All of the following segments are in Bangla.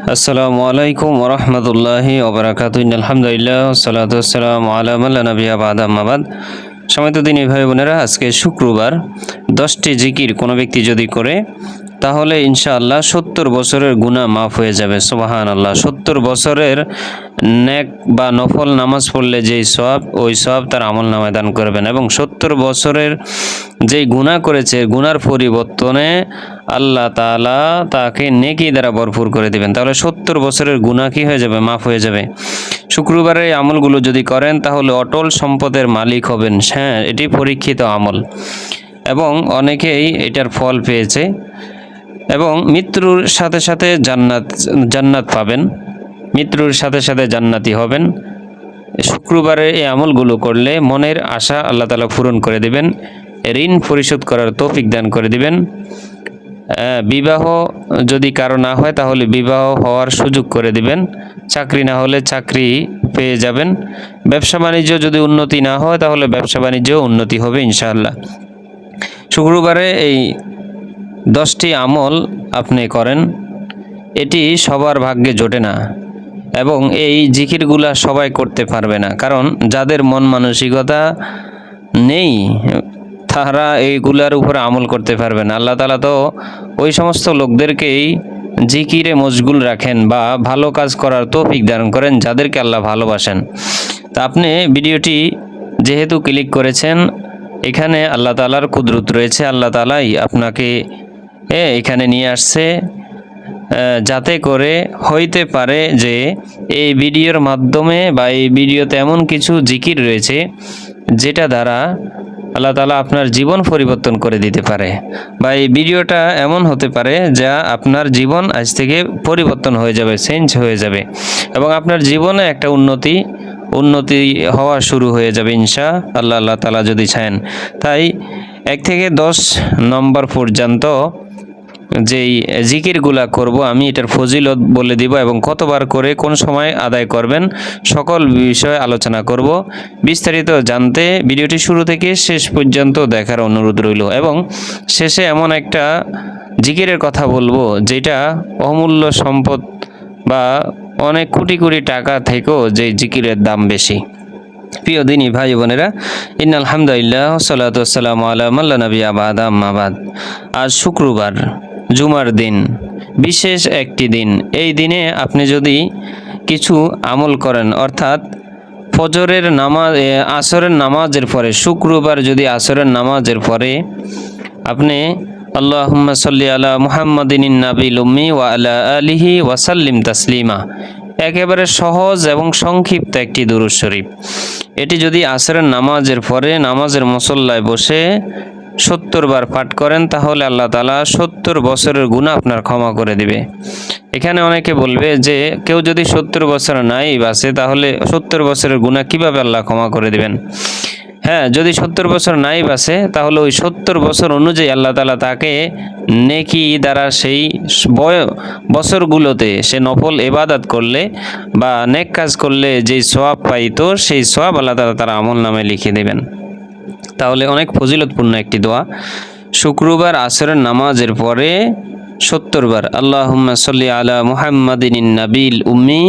আসসালামু আলাইকুম ওয়া রাহমাতুল্লাহি ওয়া বারাকাতুহু। আলহামদুলিল্লাহ ওয়াসসালাতু ওয়াসসালামু আলা মান লা নাবিয়্যা বা'দা, আম্মা বাদ। সম্মানিত দিনী ভাই বোনেরা, আজকে শুক্রবার 10টি জিকির কোনো ব্যক্তি যদি করে তাহলে ইনশাআল্লাহ 70 বছরের গুনাহ মাফ হয়ে যাবে। সুবহানাল্লাহ। 70 বছরের নেক বা নফল নামাজ পড়লে যেই সওয়াব, ওই সওয়াব তার আমলনামায় দান করবেন এবং 70 বছরের যেই গুনাহ করেছে, গুনার পরিবর্তনে আল্লাহ তাআলা তাকে নেকি দ্বারা ভরপুর করে দিবেন। তাহলে 70 বছরের গুনাহ কি হয়ে যাবে? মাফ হয়ে যাবে। শুক্রবারে এই আমলগুলো যদি করেন তাহলে অটল সম্পদের মালিক হবেন। হ্যাঁ, এটি পরীক্ষিত আমল এবং অনেকেই এটার ফল পেয়েছে এবং মৃত্যুর সাথে সাথে জান্নাত পাবেন, মৃত্যুর সাথে সাথে জান্নাতি হবেন। শুক্রবারে এই আমলগুলো করলে মনের আশা আল্লাহ তাআলা পূরণ করে দিবেন, ঋণ পরিশোধ করার তৌফিক দান করে দিবেন। বিবাহ যদি কারো না হয় তাহলে বিবাহ হওয়ার সুযোগ করে দিবেন, চাকরি না হলে চাকরি পেয়ে যাবেন, ব্যবসা বাণিজ্য যদি উন্নতি না হয় তাহলে ব্যবসা বাণিজ্য উন্নতি হবে ইনশাআল্লাহ। শুক্রবারে এই 10টি আমল আপনি করেন, এটি সবার ভাগ্যে জোটে না এবং এই জিকিরগুলা সবাই করতে পারবে না, কারণ যাদের মন মানসিকতা নেই তারা এইগুলার উপরে আমল করতে পারবে না। আল্লাহ তাআলা তো ওই সমস্ত লোকদেরকেই জিকিরে মশগুল রাখেন বা ভালো কাজ করার তৌফিক দান করেন যাদেরকে আল্লাহ ভালোবাসেন। তা আপনি ভিডিওটি যেহেতু ক্লিক করেছেন, এখানে আল্লাহ তাআলার কুদরত রয়েছে, আল্লাহ তাআলাই আপনাকে এখানে নিয়ে আসছে যাতে করে হইতে পারে যে এই ভিডিওর মাধ্যমে বা এই ভিডিওতে এমন কিছু জিকির রয়েছে যেটা দ্বারা আল্লাহ তাআলা আপনার জীবন পরিবর্তন করে দিতে পারে, বা এই ভিডিওটা এমন হতে পারে যা আপনার জীবন আজ থেকে পরিবর্তন হয়ে যাবে, চেঞ্জ হয়ে যাবে এবং আপনার জীবনে একটা উন্নতি হওয়া শুরু হয়ে যাবে ইনশাআল্লাহ, আল্লাহ তাআলা যদি চান। তাই 1 থেকে 10 নম্বর পর্যন্ত যেই জিকিরগুলা করব আমি, এটার ফজিলত বলে দিব এবং কতবার করে কোন সময় আদায় করবেন সকল বিষয়ে আলোচনা করব। বিস্তারিত জানতে ভিডিওটি শুরু থেকে শেষ পর্যন্ত দেখার অনুরোধ রইল এবং শেষে এমন একটা জিকিরের কথা বলবো যেটা অমূল্য সম্পদ বা অনেক কোটি কোটি টাকা থেকেও যে জিকিরের দাম বেশি। প্রিয় দিনী ভাই বোনেরা, ইন্নাল হামদুলিল্লাহ ওয়াসসালাতু ওয়াসসালামু আলা মান লা নাবিয়্যা বা'দা, আম্মা বাদ। আজ শুক্রবার, জুমার দিন, বিশেষ একটি দিন। এই দিনে আপনি যদি কিছু আমল করেন, অর্থাৎ ফজরের নামাজ, আসরের নামাজের পরে, শুক্রবার যদি আসরের নামাজের পরে আপনি আল্লাহুম্মা সাল্লি আলা মুহাম্মাদিন নাবিল উম্মি ওয়া আলা আলিহি ওয়া সাল্লিম তাসলিমা, একেবারে সহজ এবং সংক্ষিপ্ত একটি দুরূদ শরীফ, এটি যদি আসরের নামাজের পরে নামাজের মুসল্লায় বসে 70 বার পাঠ করেন তাহলে আল্লাহ তাআলা 70 বছরের গুনাহ আপনার ক্ষমা করে দিবে। এখানে অনেকে বলবে যে কেউ যদি 70 বছর নাই বাঁচে তাহলে 70 বছরের গুনাহ কিভাবে আল্লাহ ক্ষমা করে দিবেন? হ্যাঁ, যদি 70 বছর নাই বাঁচে তাহলে ওই 70 বছর অনুযায়ী আল্লাহ তাআলা তাকে নেকি দ্বারা সেই বছরগুলোতে সে নফল ইবাদত করলে বা নেক কাজ করলে যেই সওয়াব পাইতো সেই সওয়াব আল্লাহ তাআলা তার আমলনামায় লিখে দেবেন। তাহলে অনেক ফজিলতপূর্ণ একটি দোয়া। শুক্রবার আসরের নামাজের পরে 70 বার আল্লাহুম্মা সাল্লি আলা মুহাম্মাদিন নাবিল উম্মি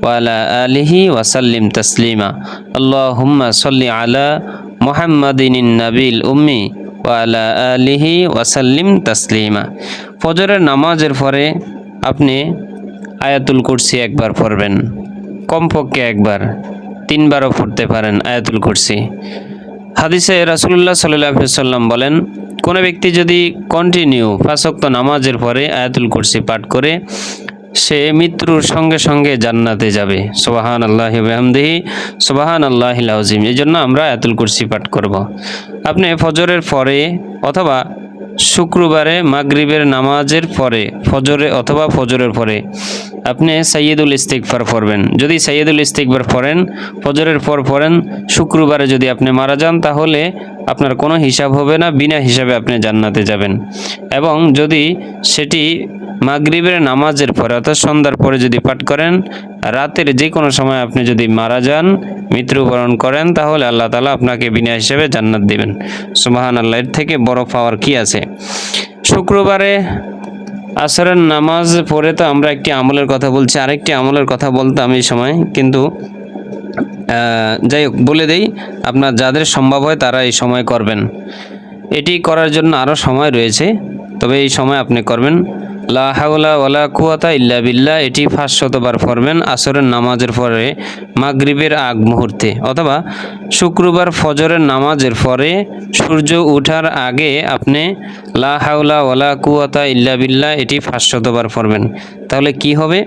ওয়া আলা আলিহি ওয়া সাল্লিম তাসলিমা, আল্লাহুম্মা সাল্লি আলা মুহাম্মাদিন নাবিল উম্মি ওয়া আলা আলিহি ওয়া সাল্লিম তাসলিমা। ফজরের নামাজের পরে আপনি আয়াতুল কুরসি একবার পড়বেন, কমপক্ষে একবার, 3 বারও পড়তে পারেন আয়াতুল কুরসি। হাদিসে রাসূলুল্লাহ সাল্লাল্লাহু আলাইহি ওয়াসাল্লাম বলেন, কোনো ব্যক্তি যদি কন্টিনিউ 5 ওয়াক্ত নামাজের পরে আয়াতুল কুরসি পাঠ করে সে মৃত্যুর সঙ্গে সঙ্গে জান্নাতে যাবে। সুবহানাল্লাহি ওয়া বিহামদিহি সুবহানাল্লাহিল আযীম। এই জন্য আমরা আয়াতুল কুরসি পাঠ করব। আপনি ফজরের পরে অথবা শুক্রবারে মাগরিবের নামাজের পরে, ফজরে অথবা ফজরের পরে আপনি সাইয়্যিদুল ইস্তিগফার পড়বেন। যদি সাইয়্যিদুল ইস্তিগফার পড়েন, ফজরের পর পড়েন, শুক্রবারে যদি আপনি মারা যান তাহলে আপনার কোনো হিসাব হবে না, বিনা হিসাবে আপনি জান্নাতে যাবেন। এবং যদি সেটি মাগরিবের নামাজের পরে অর্থাৎ সন্ধ্যার পরে যদি পাঠ করেন, রাতের যে কোনো সময় আপনি যদি মারা যান, মৃত্যুবরণ করেন, তাহলে আল্লাহ তাআলা আপনাকে বিনা হিসাবে জান্নাত দিবেন। সুবহানাল্লাহ, এর থেকে বড় পাওয়ার কি আছে? শুক্রবারে আসরের নামাজ পড়ে তো আমরা একটি আমলের কথা বলছি, আরেকটি আমলের কথা বলতাম এই সময়, কিন্তু যাই হোক বলে দেই, আপনার যাদের সম্ভব হয় তারা এই সময় করবেন। এটি করার জন্য আরও সময় রয়েছে, তবে এই সময় আপনি করবেন। লা হাওলা ওয়ালা কুওয়াতা ইল্লা বিল্লাহ, এটি 500 বার পড়বেন আসরের নামাজের পরে মাগরিবের আগ মুহূর্তে, অথবা শুক্রবার ফজরের নামাজের পরে সূর্য ওঠার আগে আপনি লা হাওলা ওয়ালা কুওয়াতা ইল্লা বিল্লাহ এটি 500 বার পড়বেন। তাহলে কি হবে?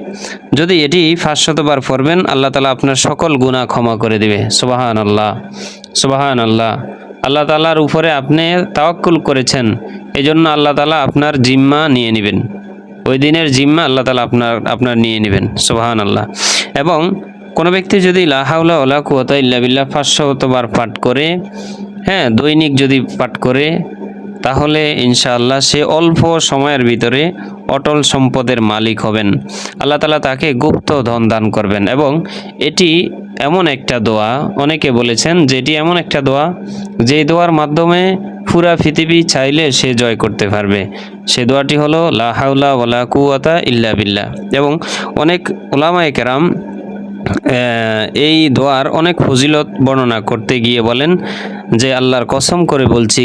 যদি এটি 500 বার পড়বেন, আল্লাহ তাআলা আপনার সকল গুনাহ ক্ষমা করে দিবে। সুবহানাল্লাহ, সুবহানাল্লাহ। আল্লাহ তাআলার উপরে আপনি তাওয়াক্কুল করেছেন, এই জন্য আল্লাহ তাআলা আপনার জিম্মা নিয়ে নেবেন, ওই দিনের জিম্মা আল্লাহ তাআলা আপনার নিয়ে নেবেন। সুবহানাল্লাহ। এবং কোনো ব্যক্তি যদি লা হাওলা ওয়ালা কুওয়াতা ইল্লা বিল্লাহ 500 বার পাঠ করে, দৈনিক যদি পাঠ করে, তাহলে ইনশাআল্লাহ সে অল্প সময়ের ভিতরে অটল সম্পদের মালিক হবেন। আল্লাহ তাআলা তাকে গুপ্ত ধন দান করবেন। এবং এটি এমন একটা দোয়া, অনেকে বলেছেন যে এটি এমন একটা দোয়া, যে দোয়ার মাধ্যমে পুরা পৃথিবী চাইলে সে জয় করতে পারবে। সে দোয়াটি হলো লা হাওলা ওয়ালা কুওয়াতা ইল্লা বিল্লাহ। এবং অনেক উলামায়ে কেরাম এই দোয়ার অনেক ফজিলত বর্ণনা করতে গিয়ে বলেন যে আল্লাহর কসম করে বলছি,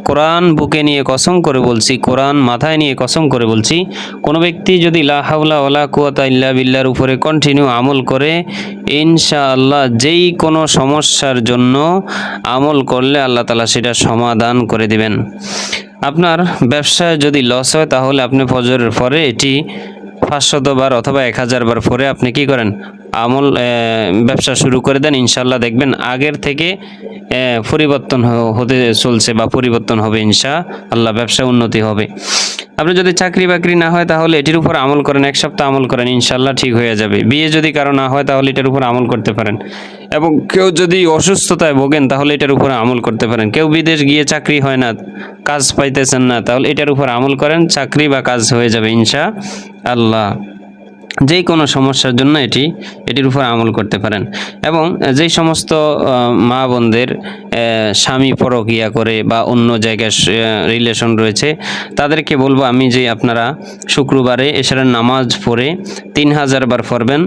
কোরআন বুকে নিয়ে কসম করে বলছি, কোরআন মাথায় নিয়ে কসম করে বলছি, কোনো ব্যক্তি যদি লা হাওলা ওয়ালা কুওয়াতা ইল্লা বিল্লাহর উপরে কন্টিনিউ আমল করে, ইনশাআল্লাহ যেই কোনো সমস্যার জন্য আমল করলে আল্লাহ তাআলা সেটা সমাধান করে দিবেন। আপনার ব্যবসায় যদি লস হয়, তাহলে আপনি ফজরের পরে এটি 500 বার অথবা 1000 বার পরে আপনি কি করেন, ব্যবসা শুরু করে দেন। ইনশাআল্লাহ দেখবেন আগের থেকে পরিবর্তন হতে চলছে বা পরিবর্তন হবে, ইনশাআল্লাহ ব্যবসা উন্নতি হবে। আপনি যদি চাকরি বাকরি না হয়, তাহলে এটির উপর আমল করেন, 1 সপ্তাহ আমল করেন, ইনশাআল্লাহ ঠিক হয়ে যাবে। বিয়ে যদি কারো না হয়, তাহলে এটার উপর আমল করতে পারেন। এবং কেউ যদি অসুস্থতায় ভোগেন, তাহলে এটার উপরে আমল করতে পারেন। কেউ বিদেশ গিয়ে চাকরি হয় না, কাজ পাইতেছেন না, তাহলে এটার উপর আমল করেন, চাকরি বা কাজ হয়ে যাবে ইনশাআল্লাহ। যেই কোনো সমস্যার জন্য এটির উপর আমল করতে পারেন। এবং যেই সমস্ত মা বোনদের স্বামী পরকিয়া করে বা অন্য জায়গায় রিলেশন রয়েছে, তাদেরকে বলবো আমি যে আপনারা শুক্রবারে এশারের নামাজ পড়ে 3000 বার পড়বেন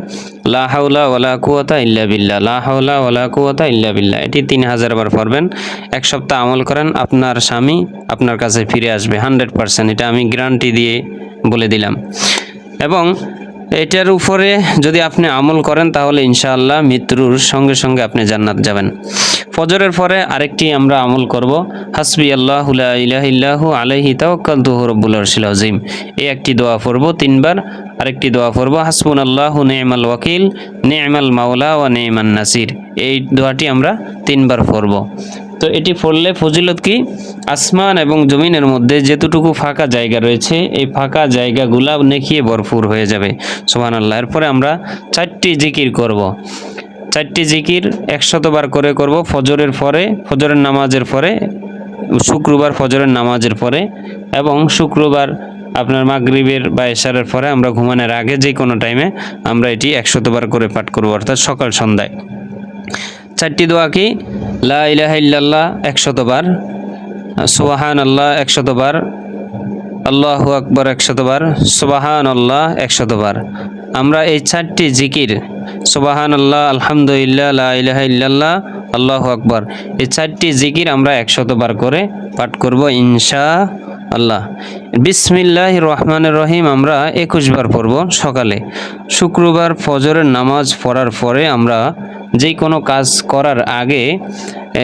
লা হাওলা ওয়ালা কুওয়াতা ইল্লা বিল্লাহ, লা হাওলা ওয়ালা কুওয়াতা ইল্লা বিল্লাহ, এটি 3000 বার পড়বেন। 1 সপ্তাহ আমল করেন, আপনার স্বামী আপনার কাছে ফিরে আসবে 100%, এটা আমি গ্যারান্টি দিয়ে বলে দিলাম। এবং এটার উপরে যদি আপনি আমল করেন, তাহলে ইনশাআল্লাহ মৃত্যুর সঙ্গে সঙ্গে আপনি জান্নাত যাবেন। ফজরের পরে আরেকটি আমরা আমল করব, হাসবি আল্লাহু লা ইলাহা ইল্লাহু আলাইহি তাওয়াক্কালতু রব্বুল আরশিল আযীম। এই একটি দোয়া পড়ব 3 বার। আরেকটি দোয়া পড়ব হাসবুনাল্লাহু নি'মাল ওয়াকিল নি'মাল মাওলা ওয়া নি'মান নাসির। এই দোয়াটি আমরা 3 বার পড়ব। তো এটি পড়লে ফজিলত কি, আসমান এবং জমিনের মধ্যে যেতটুকু ফাঁকা জায়গা রয়েছে, এই ফাঁকা জায়গাগুলা নেকিয়ে ভরপুর হয়ে যাবে। সুবহানাল্লাহ। এরপরে আমরা 4টি জিকির করব। 4টি জিকির 100 বার করে করব ফজরের পরে, ফজরের নামাজের পরে, শুক্রবার ফজরের নামাজের পরে, এবং শুক্রবার আপনার মাগরিবের বা এশারের পরে, আমরা ঘুমানোর আগে যে কোনো টাইমে আমরা এটি 100 বার করে পাঠ করব, অর্থাৎ সকাল সন্ধ্যায়। 4টি দোয়া কি, লা ইলাহা ইল্লাল্লাহ 100 বার, সুবহানাল্লাহ 100 বার, আল্লাহু আকবার 100 বার, সুবহানাল্লাহ 100 বার। আমরা এই 4টি জিকির সুবহানাল্লাহ, আলহামদুলিল্লাহ, লা ইলাহা ইল্লাল্লাহ, আল্লাহু আকবার, এই 4টি জিকির আমরা 100 বার করে পাঠ করব ইনশাআল্লাহ। বিসমিল্লাহির রহমানির রহিম আমরা 21 বার পড়ব সকালে। শুক্রবার ফজরের নামাজ পড়ার পরে আমরা যে কোনো কাজ করার আগে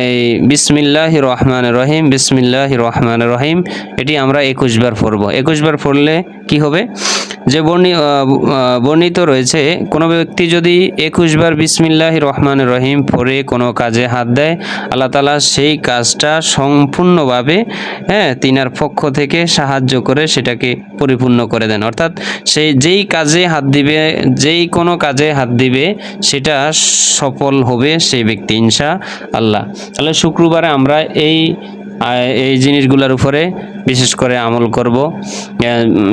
এই বিসমিল্লাহির রহমানির রহিম, বিসমিল্লাহির রহমানির রহিম, এটি আমরা 21 বার পড়ব। 21 বার পড়লে কি হবে, যে বর্ণিত রয়েছে, কোনো ব্যক্তি যদি 21 বার বিসমিল্লাহির রহমানির রহিম পড়ে কোনো কাজে হাত দেয়, আল্লাহ তাআলা সেই কাজটা সম্পূর্ণভাবে তিনার পক্ষ থেকে সাহায্য করে সেটাকে পরিপূর্ণ করে দেন। অর্থাৎ সেই যেই কাজে হাত দিবে, যেই কোনো কাজে হাত দিবে, সেটা সফল হবে সেই ব্যক্তি ইনশাআল্লাহ। তাহলে শুক্রবারে আমরা এই জিনিসগুলোর উপরে বিশেষ করে আমল করব,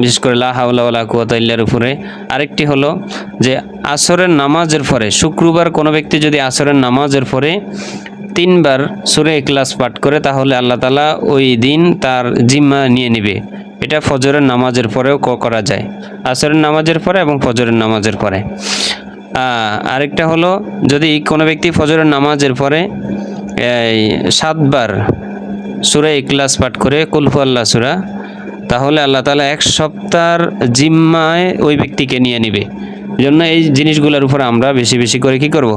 বিশেষ করে লা হাওলা ওয়ালা কুওয়াতা ইল্লার উপরে। আরেকটি হলো যে আসরের নামাজের পরে, শুক্রবার কোনো ব্যক্তি যদি আসরের নামাজের পরে 3 বার সূরা ইখলাস পাঠ করে, তাহলে আল্লাহ তাআলা ওই দিন তার জিম্মা নিয়ে নেবে। এটা ফজরের নামাজের পরেও করা যায়, আসরের নামাজের পরে এবং ফজরের নামাজের পরে। আরেকটা হলো, যদি কোনো ব্যক্তি ফজরের নামাজের পরে 7 বার সূরা ইখলাস পাঠ করে, কুল হুয়াল্লাহ সূরা, তাহলে আল্লাহ তাআলা 1 সপ্তাহের জিম্মায় ওই ব্যক্তিকে নিয়ে নেবে। জন্য এই জিনিসগুলোর উপর আমরা বেশি বেশি করে কি করব,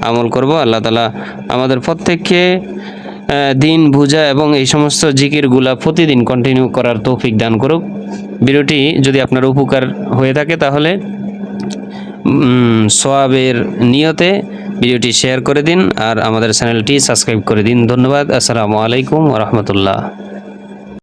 আমল করব। আল্লাহ তাআলা আমাদের প্রত্যেককে দিন বুঝা এবং এই সমস্ত জিকিরগুলা প্রতিদিন কন্টিনিউ করার তৌফিক দান করুক। ভিডিওটি যদি আপনার উপকার হয়ে থাকে তাহলে সওয়াবের নিয়তে ভিডিওটি শেয়ার করে দিন আর আমাদের চ্যানেলটি সাবস্ক্রাইব করে দিন। ধন্যবাদ। আসসালামু আলাইকুম ওয়া রাহমাতুল্লাহ।